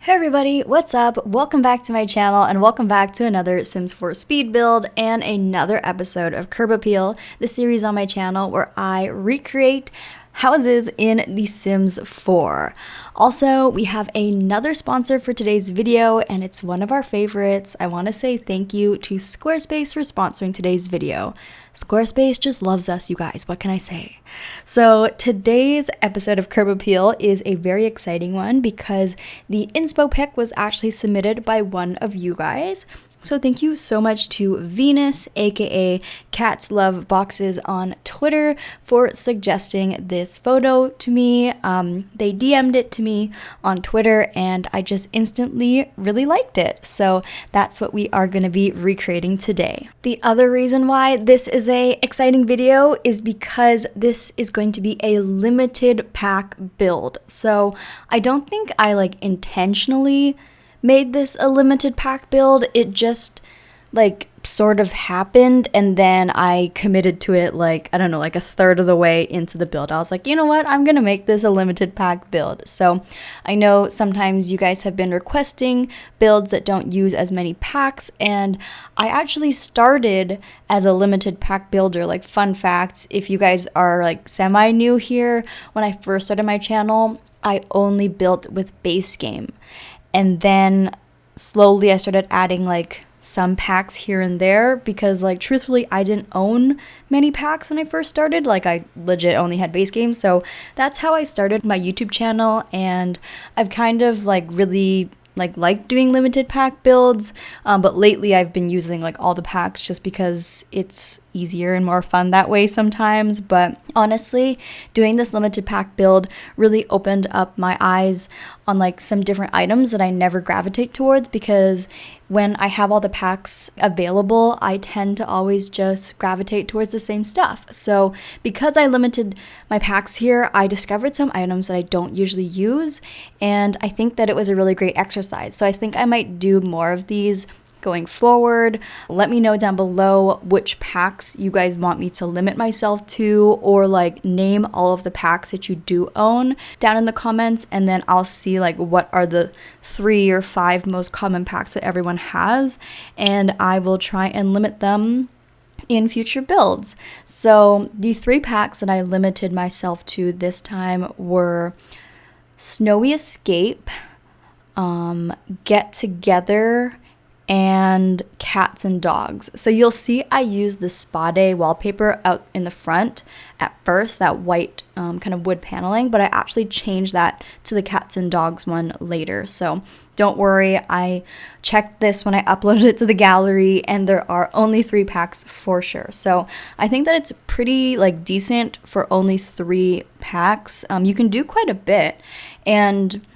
Hey everybody, what's up? Welcome back to my channel and welcome back to another Sims 4 speed build and another episode of Curb Appeal, the series on my channel where I recreate houses in The Sims 4. Also, we have another sponsor for today's video and it's one of our favorites. I want to say thank you to Squarespace for sponsoring today's video. Squarespace just loves us, you guys. What can I say? So today's episode of Curb Appeal is a very exciting one because the inspo pick was actually submitted by one of you guys. So thank you so much to Venus, aka Cats Love Boxes on Twitter, for suggesting this photo to me. They DM'd it to me on Twitter and I just instantly really liked it. So that's what we are going to be recreating today. The other reason why this is a exciting video is because this is going to be a limited pack build. So I don't think I intentionally made this a limited pack build. It just sort of happened and then I committed to it a third of the way into the build. I was like, you know what, I'm gonna make this a limited pack build. So I know sometimes you guys have been requesting builds that don't use as many packs, and I actually started as a limited pack builder. Fun fact, if you guys are semi new here, when I first started my channel I only built with base game. And then slowly I started adding some packs here and there because truthfully I didn't own many packs when I first started. I legit only had base games. So that's how I started my YouTube channel, and I've kind of really liked doing limited pack builds, but lately I've been using all the packs just because it's easier and more fun that way sometimes. But honestly, doing this limited pack build really opened up my eyes on some different items that I never gravitate towards, because when I have all the packs available I tend to always just gravitate towards the same stuff. So because I limited my packs here, I discovered some items that I don't usually use, and I think that it was a really great exercise. So I think I might do more of these going forward. Let me know down below which packs you guys want me to limit myself to, or name all of the packs that you do own down in the comments, and then I'll see what are the 3 or 5 most common packs that everyone has, and I will try and limit them in future builds. So the 3 packs that I limited myself to this time were Snowy Escape, Get Together, and Cats and Dogs. So you'll see I used the spa day wallpaper out in the front at first, that white kind of wood paneling, but I actually changed that to the Cats and Dogs one later. So don't worry, I checked this when I uploaded it to the gallery and there are only 3 packs for sure. So I think that it's pretty decent for only 3 packs. You can do quite a bit, and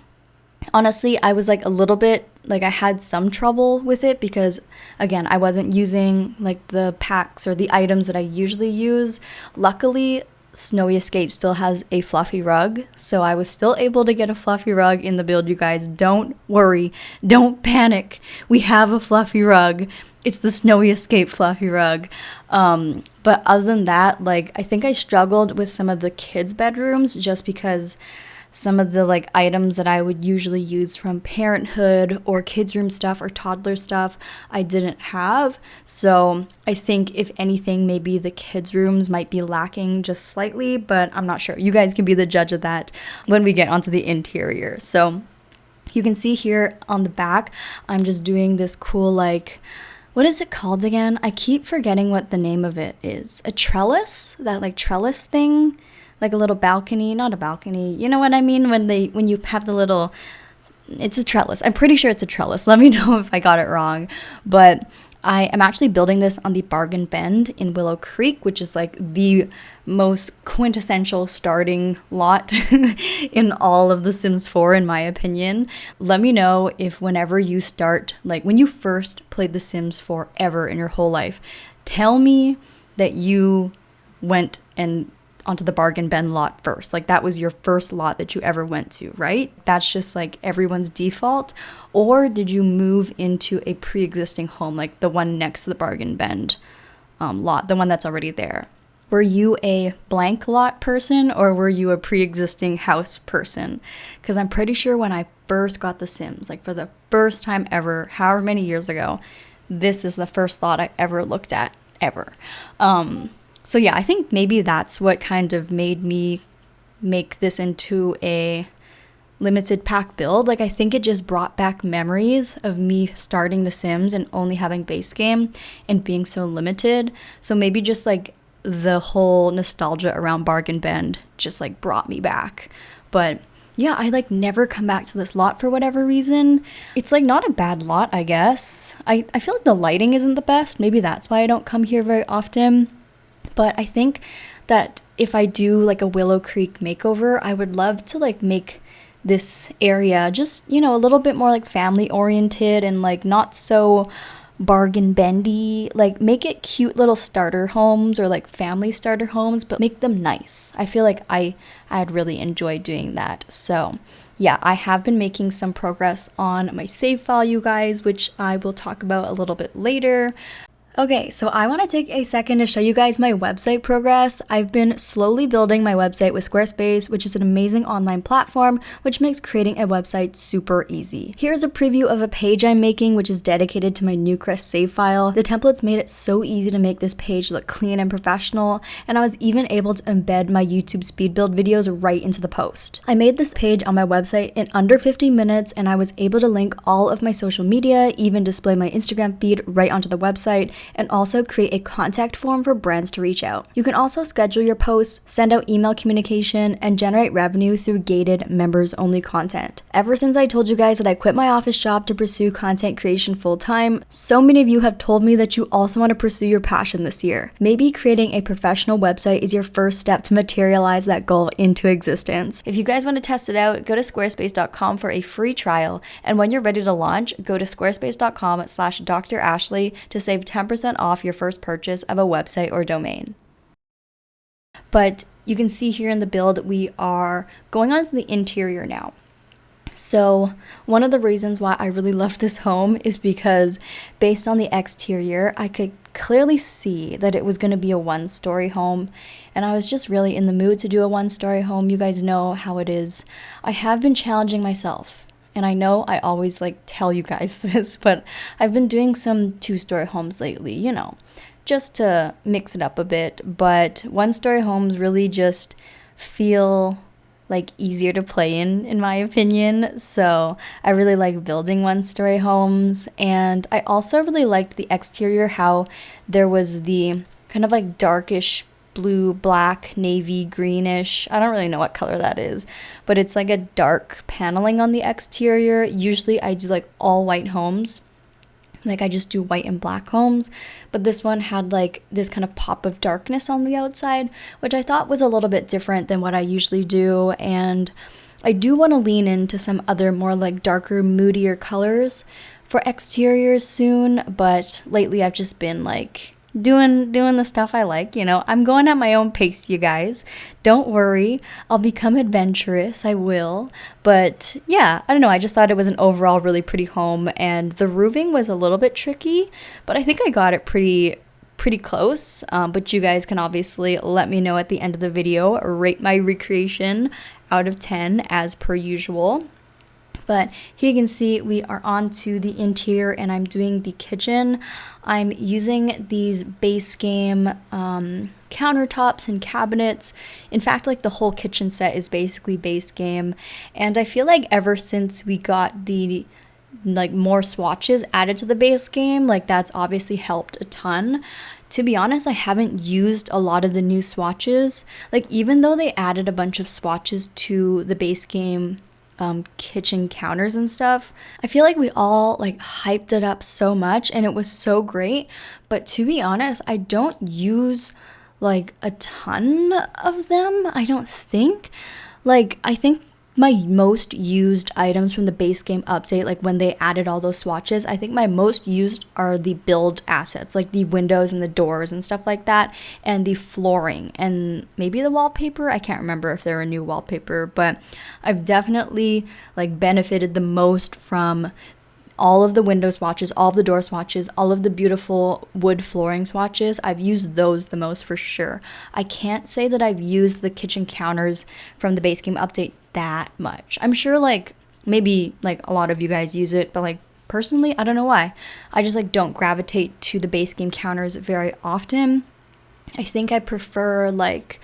honestly I was a little bit I had some trouble with it because again I wasn't using the packs or the items that I usually use. Luckily Snowy Escape still has a fluffy rug, so I was still able to get a fluffy rug in the build, you guys. Don't worry, don't panic, we have a fluffy rug. It's the Snowy Escape fluffy rug. But other than that, I think I struggled with some of the kids' bedrooms just because some of the items that I would usually use from Parenthood or kids room stuff or toddler stuff I didn't have. So I think if anything maybe the kids rooms might be lacking just slightly, but I'm not sure. You guys can be the judge of that when we get onto the interior. So you can see here on the back I'm just doing this cool what is it called again? I keep forgetting what the name of it is. A trellis? That trellis thing? A little balcony, not a balcony, you know what I mean, when you have the little, it's a trellis. I'm pretty sure it's a trellis. Let me know if I got it wrong. But I am actually building this on the Bargain Bend in Willow Creek, which is the most quintessential starting lot in all of The Sims 4 in my opinion. Let me know if whenever you start, when you first played The Sims 4 ever in your whole life, tell me that you went and onto the Bargain Bend lot first. That was your first lot that you ever went to, right? That's just everyone's default. Or did you move into a pre-existing home, the one next to the Bargain Bend lot, the one that's already there? Were you a blank lot person or were you a pre-existing house person? Because I'm pretty sure when I first got The Sims, like for the first time ever, however many years ago, this is the first lot I ever looked at, ever. So yeah, I think maybe that's what kind of made me make this into a limited pack build. Like I think it just brought back memories of me starting The Sims and only having base game and being so limited. So maybe just like the whole nostalgia around Bargain Bend just like brought me back. But yeah, I like never come back to this lot for whatever reason. It's like not a bad lot, I guess. I feel like the lighting isn't the best. Maybe that's why I don't come here very often. But I think that if I do like a Willow Creek makeover, I would love to like make this area just, you know, a little bit more like family oriented and like not so bargain bendy. Like make it cute little starter homes or like family starter homes, but make them nice. I feel like I'd really enjoy doing that. So yeah, I have been making some progress on my save file, you guys, which I will talk about a little bit later. Okay, so I want to take a second to show you guys my website progress. I've been slowly building my website with Squarespace, which is an amazing online platform which makes creating a website super easy. Here's a preview of a page I'm making, which is dedicated to my Newcrest save file. The templates made it so easy to make this page look clean and professional, and I was even able to embed my YouTube speed build videos right into the post. I made this page on my website in under 50 minutes, and I was able to link all of my social media, even display my Instagram feed right onto the website, and also create a contact form for brands to reach out. You can also schedule your posts, send out email communication, and generate revenue through gated members-only content. Ever since I told you guys that I quit my office job to pursue content creation full-time, so many of you have told me that you also want to pursue your passion this year. Maybe creating a professional website is your first step to materialize that goal into existence. If you guys want to test it out, go to squarespace.com for a free trial, and when you're ready to launch, go to squarespace.com/Dr. Ashley to save 10% off your first purchase of a website or domain. But you can see here in the build, we are going on to the interior now. So one of the reasons why I really love this home is because based on the exterior, I could clearly see that it was going to be a one-story home, and I was just really in the mood to do a one-story home. You guys know how it is. I have been challenging myself. And I know I always like tell you guys this, but I've been doing some two-story homes lately, you know, just to mix it up a bit. But one-story homes really just feel like easier to play in my opinion. So I really like building one-story homes. And I also really liked the exterior, how there was the kind of like darkish blue, black, navy, greenish. I don't really know what color that is, but it's like a dark paneling on the exterior. Usually I do like all white homes. Like I just do white and black homes, but this one had like this kind of pop of darkness on the outside, which I thought was a little bit different than what I usually do. And I do want to lean into some other more like darker, moodier colors for exteriors soon, but lately I've just been like doing the stuff I like, you know. I'm going at my own pace, you guys. Don't worry. I'll become adventurous. I will. But yeah, I don't know. I just thought it was an overall really pretty home, and the roofing was a little bit tricky, but I think I got it pretty close. But you guys can obviously let me know at the end of the video, rate my recreation out of 10 as per usual. But here you can see we are on to the interior, and I'm doing the kitchen. I'm using these base game countertops and cabinets. In fact, like the whole kitchen set is basically base game. And I feel like ever since we got the like more swatches added to the base game, like that's obviously helped a ton. To be honest, I haven't used a lot of the new swatches. Like even though they added a bunch of swatches to the base game kitchen counters and stuff, I feel like we all like hyped it up so much and it was so great, but to be honest, I don't use like a ton of them. I don't think. Like I think my most used items from the base game update, like when they added all those swatches, I think my most used are the build assets, like the windows and the doors and stuff like that, and the flooring and maybe the wallpaper. I can't remember if they're a new wallpaper, but I've definitely like benefited the most from all of the window swatches, all of the door swatches, all of the beautiful wood flooring swatches, I've used those the most for sure. I can't say that I've used the kitchen counters from the base game update that much. I'm sure like maybe like a lot of you guys use it, but like personally, I don't know why. I just like don't gravitate to the base game counters very often. I think I prefer like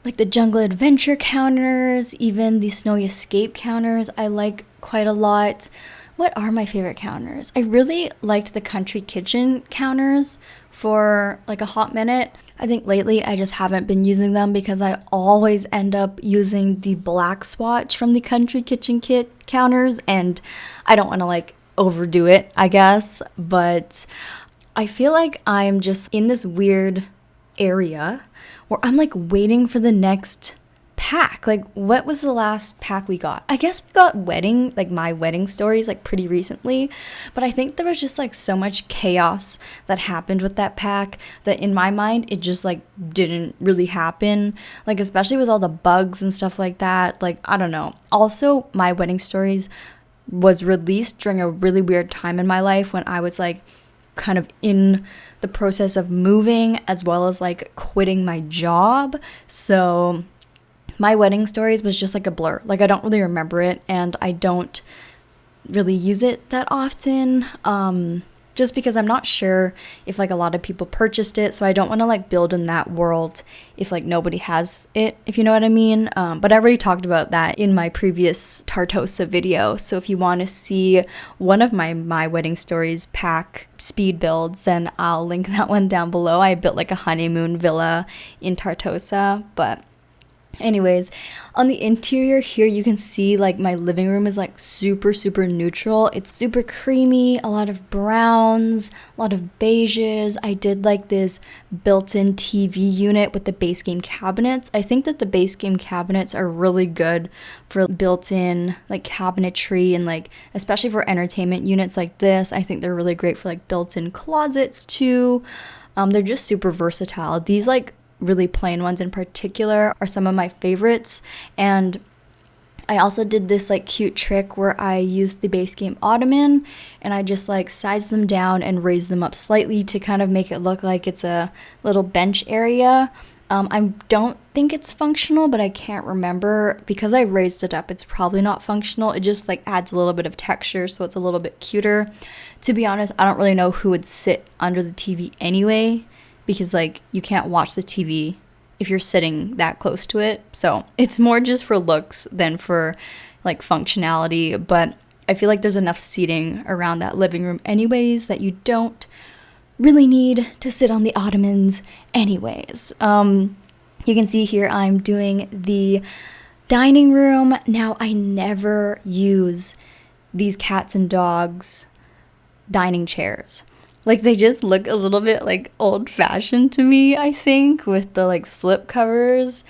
the Jungle Adventure counters, even the Snowy Escape counters I like quite a lot. What are my favorite counters? I really liked the Country Kitchen counters for like a hot minute. I think lately I just haven't been using them because I always end up using the black swatch from the Country Kitchen kit counters, and I don't want to like overdo it, I guess, but I feel like I'm just in this weird area where I'm like waiting for the next pack. Like, what was the last pack we got? I guess we got my wedding stories like pretty recently, but I think there was just like so much chaos that happened with that pack that in my mind it just like didn't really happen, like especially with all the bugs and stuff like that. Like, I don't know. Also, my wedding stories was released during a really weird time in my life when I was like kind of in the process of moving as well as like quitting my job. So my wedding stories was just like a blur. Like, I don't really remember it, and I don't really use it that often, just because I'm not sure if like a lot of people purchased it, so I don't want to like build in that world if like nobody has it, if you know what I mean. But I already talked about that in my previous Tartosa video, so if you want to see one of my wedding stories pack speed builds, then I'll link that one down below. I built like a honeymoon villa in Tartosa. But anyways, on the interior here, you can see like my living room is like super neutral. It's super creamy, a lot of browns, a lot of beiges. I did like this built-in TV unit with the base game cabinets. I think that the base game cabinets are really good for built-in like cabinetry, and like especially for entertainment units like this. I think they're really great for like built-in closets too. They're just super versatile. These like really plain ones in particular are some of my favorites. And I also did this like cute trick where I used the base game ottoman and I just like sized them down and raised them up slightly to kind of make it look like it's a little bench area. I don't think it's functional, but I can't remember. Because I raised it up, it's probably not functional. It just like adds a little bit of texture, so it's a little bit cuter. To be honest, I don't really know who would sit under the TV anyway, because like you can't watch the TV if you're sitting that close to it. So it's more just for looks than for like functionality. But I feel like there's enough seating around that living room anyways that you don't really need to sit on the ottomans anyways. You can see here I'm doing the dining room. Now, I never use these cats and dogs dining chairs. Like, they just look a little bit like old-fashioned to me, I think, with the like slip covers.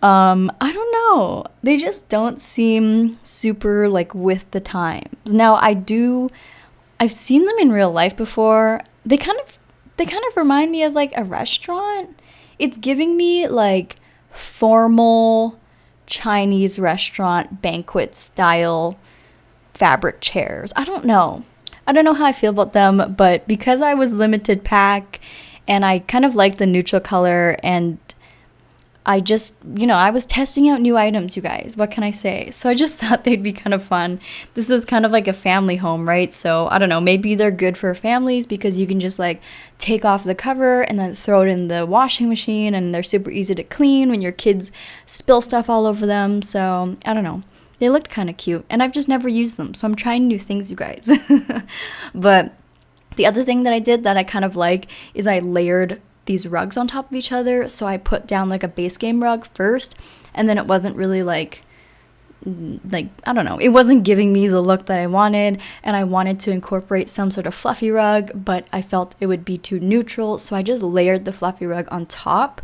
I don't know. They just don't seem super like with the times. Now, I've seen them in real life before. They kind of remind me of like a restaurant. It's giving me like formal Chinese restaurant banquet style fabric chairs. I don't know how I feel about them, but because I was limited pack and I kind of liked the neutral color, and I just, I was testing out new items, you guys. What can I say? So I just thought they'd be kind of fun. This was kind of like a family home, right? So I don't know, maybe they're good for families because you can just like take off the cover and then throw it in the washing machine, and they're super easy to clean when your kids spill stuff all over them. So I don't know. They looked kind of cute, and I've just never used them, so I'm trying new things, you guys. But the other thing that I did that I kind of like is I layered these rugs on top of each other. So I put down like a base game rug first, and then it wasn't really like I don't know, it wasn't giving me the look that I wanted, and I wanted to incorporate some sort of fluffy rug, but I felt it would be too neutral, so I just layered the fluffy rug on top.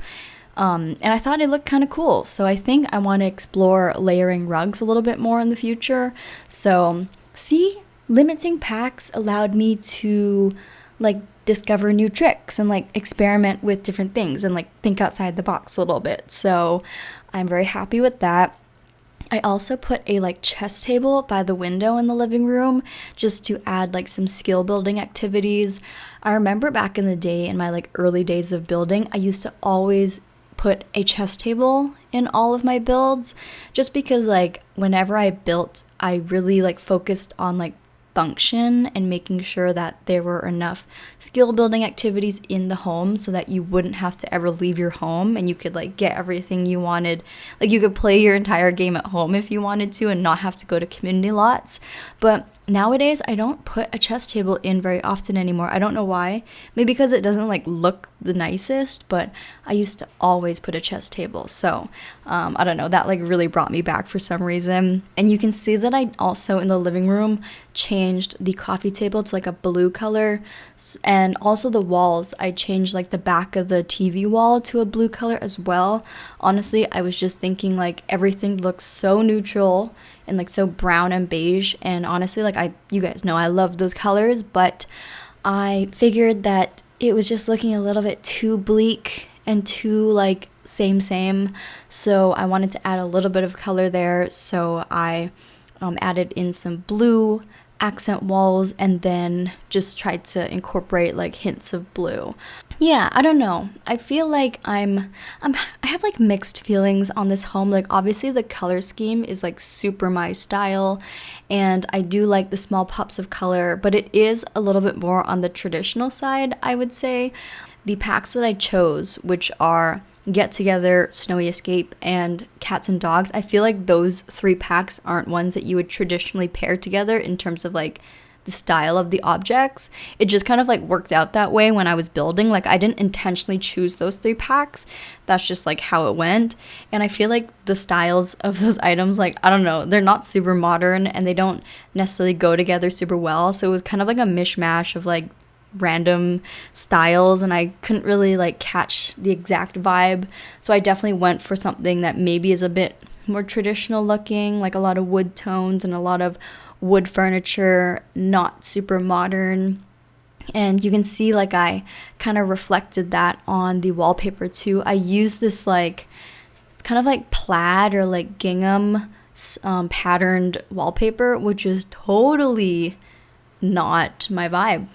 And I thought it looked kind of cool. So I think I want to explore layering rugs a little bit more in the future. So see, limiting packs allowed me to like discover new tricks and like experiment with different things and like think outside the box a little bit. So I'm very happy with that. I also put a like chess table by the window in the living room just to add like some skill building activities. I remember back in the day, in my like early days of building, I used to always put a chess table in all of my builds, just because like whenever I built, I really like focused on like function and making sure that there were enough skill building activities in the home so that you wouldn't have to ever leave your home and you could like get everything you wanted. Like you could play your entire game at home if you wanted to and not have to go to community lots. But nowadays I don't put a chess table in very often anymore. I don't know why. Maybe because it doesn't like look the nicest, but I used to always put a chess table. So I don't know, that like really brought me back for some reason. And you can see that I also in the living room changed the coffee table to like a blue color, and also the walls. I changed like the back of the TV wall to a blue color as well. Honestly, I was just thinking like everything looks so neutral and like so brown and beige, and honestly like you guys know I love those colors, but I figured that it was just looking a little bit too bleak and too like same, so I wanted to add a little bit of color there. So I added in some blue accent walls and then just tried to incorporate like hints of blue. Yeah, I don't know. I feel like I have like mixed feelings on this home. Like obviously the color scheme is like super my style and I do like the small pops of color, but it is a little bit more on the traditional side, I would say. The packs that I chose, which are Get Together, Snowy Escape, and Cats and Dogs, I feel like those 3 packs aren't ones that you would traditionally pair together in terms of like the style of the objects. It just kind of like worked out that way when I was building. Like I didn't intentionally choose those 3 packs. That's just like how it went. And I feel like the styles of those items, like I don't know, they're not super modern and they don't necessarily go together super well. So it was kind of like a mishmash of like random styles and I couldn't really like catch the exact vibe. So I definitely went for something that maybe is a bit more traditional looking, like a lot of wood tones and a lot of wood furniture, not super modern. And you can see like I kind of reflected that on the wallpaper too. I used this like, it's kind of like plaid or like gingham patterned wallpaper, which is totally not my vibe.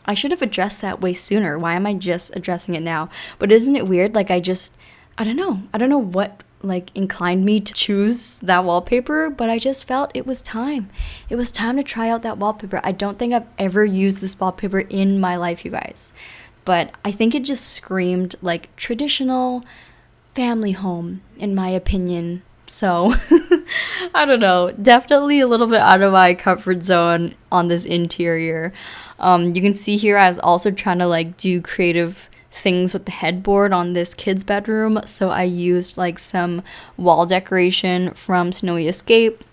I should have addressed that way sooner. Why am I just addressing it now? But isn't it weird? Like I don't know what like inclined me to choose that wallpaper, but I just felt it was time. It was time to try out that wallpaper. I don't think I've ever used this wallpaper in my life, you guys. But I think it just screamed like traditional family home, in my opinion. So I don't know, definitely a little bit out of my comfort zone on this interior. You can see here I was also trying to like do creative things with the headboard on this kid's bedroom. So I used like some wall decoration from Snowy Escape,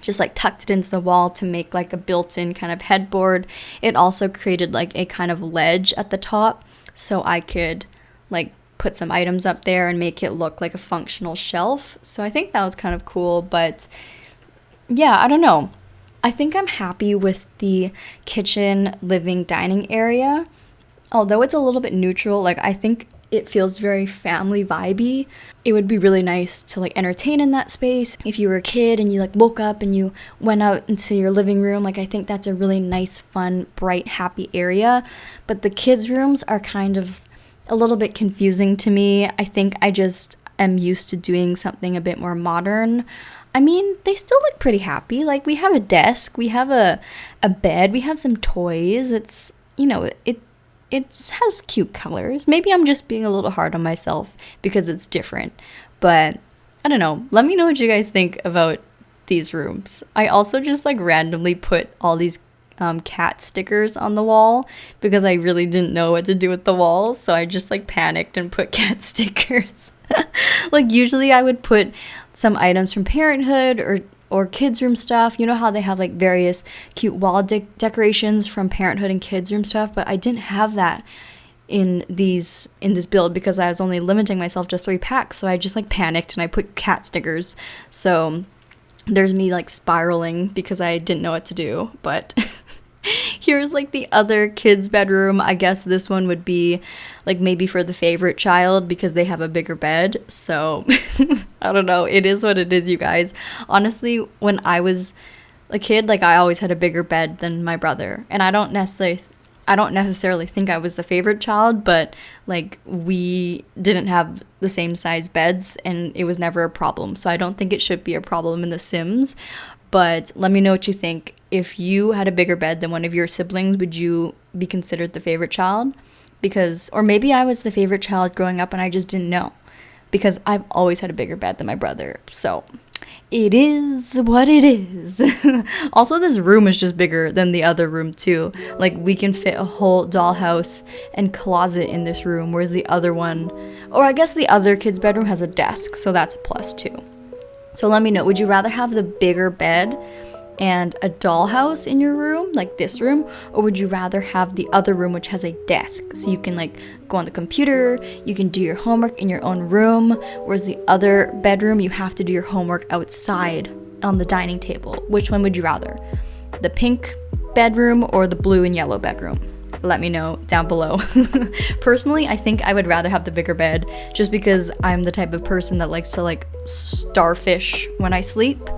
just like tucked it into the wall to make like a built-in kind of headboard. It also created like a kind of ledge at the top so I could like put some items up there and make it look like a functional shelf. So I think that was kind of cool, but yeah, I don't know. I think I'm happy with the kitchen, living, dining area. Although it's a little bit neutral, like I think it feels very family vibey. It would be really nice to like entertain in that space. If you were a kid and you like woke up and you went out into your living room, like I think that's a really nice, fun, bright, happy area. But the kids' rooms are kind of a little bit confusing to me. I think I just am used to doing something a bit more modern. I mean, they still look pretty happy. Like we have a desk, we have a bed, we have some toys. It's, you know, it has cute colors. Maybe I'm just being a little hard on myself because it's different. But I don't know. Let me know what you guys think about these rooms. I also just like randomly put all these cat stickers on the wall because I really didn't know what to do with the walls. So I just like panicked and put cat stickers. Like usually I would put some items from Parenthood or kids room stuff. You know how they have like various cute wall decorations from Parenthood and kids room stuff, but I didn't have that in this build because I was only limiting myself to 3 packs. So I just like panicked and I put cat stickers. So there's me like spiraling because I didn't know what to do. But Here's like the other kids' bedroom. I guess this one would be like maybe for the favorite child because they have a bigger bed. So I don't know. It is what it is, you guys. Honestly, when I was a kid, like I always had a bigger bed than my brother. And I don't necessarily think I was the favorite child, but like we didn't have the same size beds and it was never a problem. So I don't think it should be a problem in The Sims. But let me know what you think. If you had a bigger bed than one of your siblings, would you be considered the favorite child? Because, or maybe I was the favorite child growing up and I just didn't know. Because I've always had a bigger bed than my brother. So it is what it is. Also, this room is just bigger than the other room too. Like we can fit a whole dollhouse and closet in this room, whereas the other one, or I guess the other kid's bedroom has a desk, so that's a plus too. So let me know, would you rather have the bigger bed and a dollhouse in your room, like this room, or would you rather have the other room which has a desk so you can like go on the computer, you can do your homework in your own room, whereas the other bedroom you have to do your homework outside on the dining table? Which one would you rather? The pink bedroom or the blue and yellow bedroom? Let me know down below. Personally, I think I would rather have the bigger bed just because I'm the type of person that likes to like starfish when I sleep.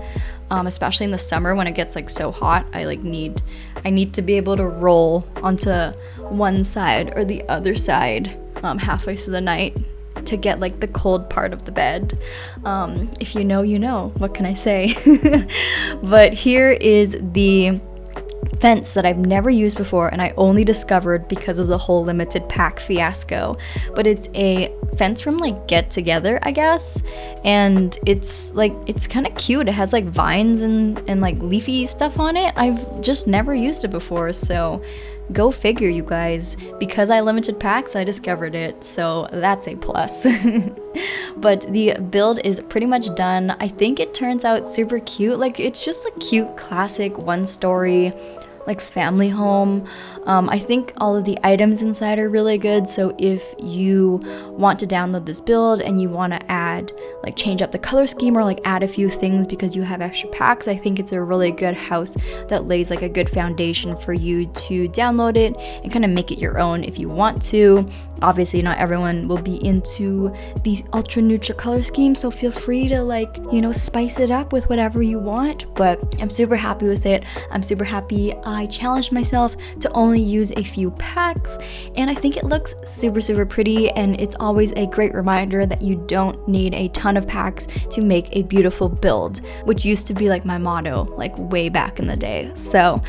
Especially in the summer when it gets like so hot, I need to be able to roll onto one side or the other side halfway through the night to get like the cold part of the bed. If you know, you know. What can I say? But here is the fence that I've never used before and I only discovered because of the whole limited pack fiasco. But it's a fence from like Get Together, I guess, and it's kind of cute. It has like vines and like leafy stuff on it. I've just never used it before, so go figure, you guys. Because I limited packs, I discovered it, so that's a plus. But the build is pretty much done. I think it turns out super cute. Like it's just a cute classic one-story like family home. I think all of the items inside are really good, so if you want to download this build and you want to add, like change up the color scheme or like add a few things because you have extra packs, I think it's a really good house that lays like a good foundation for you to download it and kind of make it your own if you want to. Obviously not everyone will be into the ultra neutral color scheme, so feel free to like, you know, spice it up with whatever you want, but I'm super happy with it. I'm super happy I challenged myself to only use a few packs, and I think it looks super pretty, and it's always a great reminder that you don't need a ton of packs to make a beautiful build, which used to be like my motto like way back in the day. So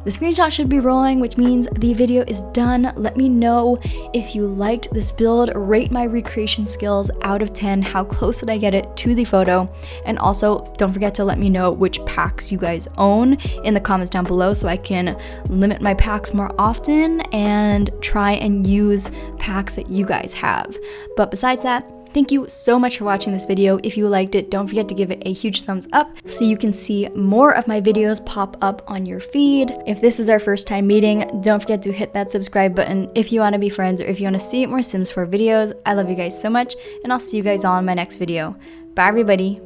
the screenshot should be rolling, which means the video is done. Let me know if you liked this build, rate my recreation skills out of 10, how close did I get it to the photo, and also don't forget to let me know which packs you guys own in the comments down below so I can limit my packs more often and try and use packs that you guys have. But besides that, thank you so much for watching this video. If you liked it, don't forget to give it a huge thumbs up so you can see more of my videos pop up on your feed. If this is our first time meeting, don't forget to hit that subscribe button if you want to be friends or if you want to see more Sims 4 videos. I love you guys so much, and I'll see you guys all in my next video. Bye everybody.